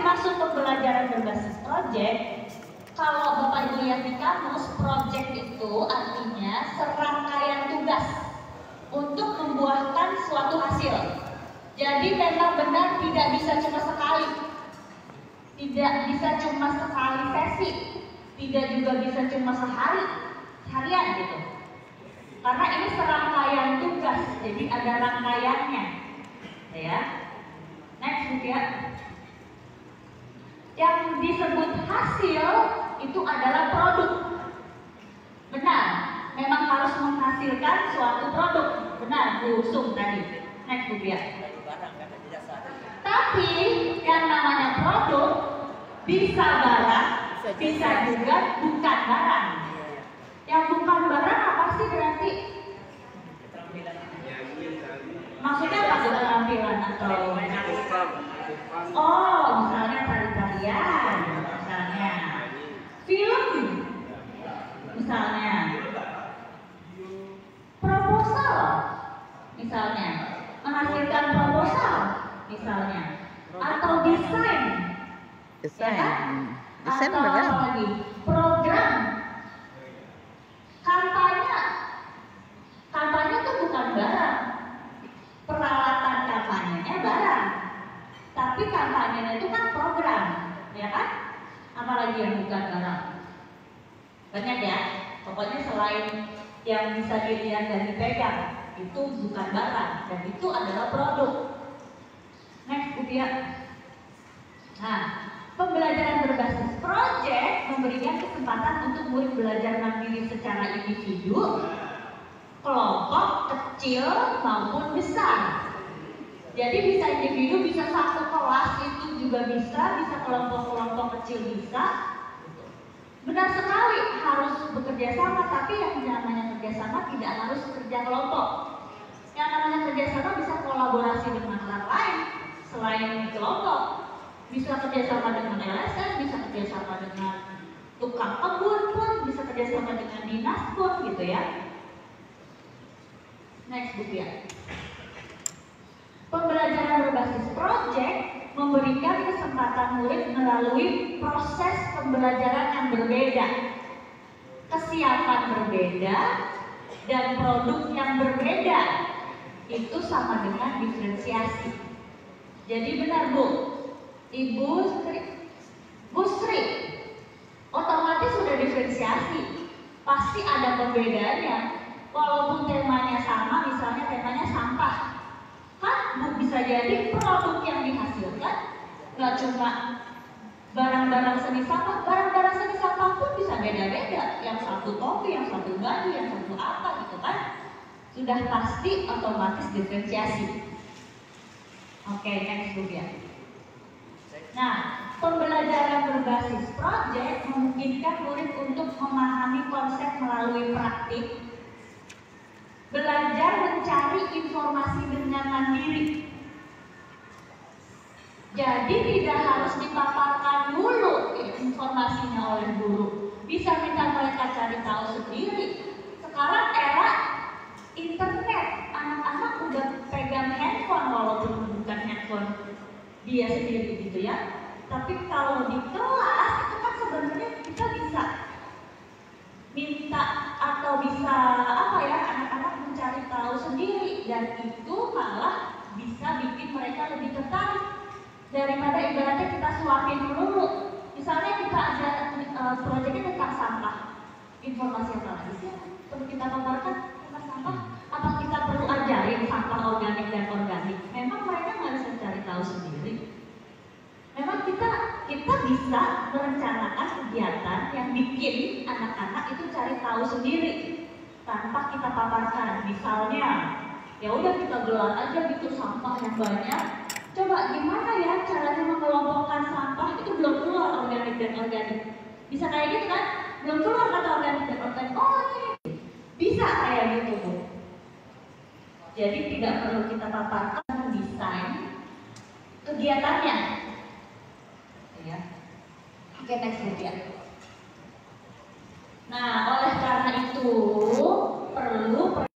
dimaksud pembelajaran berbasis proyek, kalau Bapak Ibu lihat di kamus, proyek itu artinya serangkaian tugas untuk membuahkan suatu hasil. Jadi memang benar tidak bisa cuma sekali, tidak bisa cuma sekali sesi, tidak juga bisa cuma seharian gitu. Karena ini serangkaian tugas, jadi ada rangkaiannya, ya. Next ya. Yang disebut hasil itu adalah produk. Benar, memang harus menghasilkan suatu produk. Benar, Bu Sum tadi. Next Bu ya. Tapi yang namanya produk bisa barang, bisa juga bukan barang. Yang bukan barang apa sih berarti? Maksudnya apa keterampilan atau? Oh, misalnya tari-tarian, misalnya film, misalnya proposal, misalnya menghasilkan proposal, misalnya, atau desain, ya kan? Desain atau apa lagi? Program, kampanye itu bukan barang, peralatan kampanyenya barang, tapi kampanyenya itu kan program, ya kan? Apalagi yang bukan barang? Banyak ya, pokoknya selain yang bisa dilihat dan dipegang, itu bukan barang, dan itu adalah produk. Next, Bu Tia. Nah, pembelajaran berbasis proyek memberikan kesempatan untuk murid belajar mandiri secara individu, kelompok kecil maupun besar. Jadi bisa individu, bisa satu kelas itu juga bisa kelompok-kelompok kecil bisa. Benar sekali harus bekerja sama, tapi yang namanya kerja sama tidak harus kerja kelompok. Yang namanya kerja sama bisa kolaborasi dengan orang lain selain kelompok. Bisa kerjasama dengan LSM, bisa kerjasama dengan tukang kebun pun, bisa kerjasama dengan dinas pun gitu ya. Next Bu ya. Pembelajaran berbasis proyek memberikan kesempatan murid melalui proses pembelajaran yang berbeda, kesiapan berbeda, dan produk yang berbeda. Itu sama dengan diferensiasi. Jadi benar Bu, Ibu Bu Sri, otomatis sudah diferensiasi, pasti ada perbedaannya. Walaupun temanya sama, misalnya temanya sampah, kan Bu bisa jadi produk yang dihasilkan nggak cuma barang-barang seni sampah, barang-barang seni sampah pun bisa beda-beda. Yang satu topi, yang satu baju, yang satu apa gitu kan? Sudah pasti otomatis diferensiasi. Oke, next Bu ya. Nah, pembelajaran berbasis proyek memungkinkan murid untuk memahami konsep melalui praktik, belajar mencari informasi dengan mandiri. Jadi tidak harus dipaparkan dulu informasinya oleh guru. Bisa minta mereka cari tahu sendiri. Sekarang era internet, anak-anak udah pegang handphone walaupun bukan handphone dia sendiri gitu ya. Tapi kalau di kelas itu kan sebenarnya kita bisa minta atau bisa apa ya, anak-anak mencari tahu sendiri, dan itu malah bisa bikin mereka lebih tertarik daripada ibaratnya kita suapin dulu. Misalnya kita ada proyeknya tentang sampah, informasi apa lagi sih perlu kita paparkan tentang sampah? Apa kita perlu ajarin sampah organik dan organik? Memang mereka nggak bisa cari tahu sendiri. Memang kita bisa merencanakan kegiatan yang bikin anak-anak itu cari tahu sendiri tanpa kita paparkan. Misalnya, ya udah kita gelar aja gitu sampah yang banyak. Coba gimana ya caranya mengelompokkan sampah, itu belum keluar organik dan organik. Bisa kayak gitu kan? Belum keluar kata organik dan organik. Oh ini bisa kayak gitu Bu. Jadi tidak perlu kita paparkan desain kegiatannya. Ya. Oke, next Bu ya. Nah, oleh karena itu perlu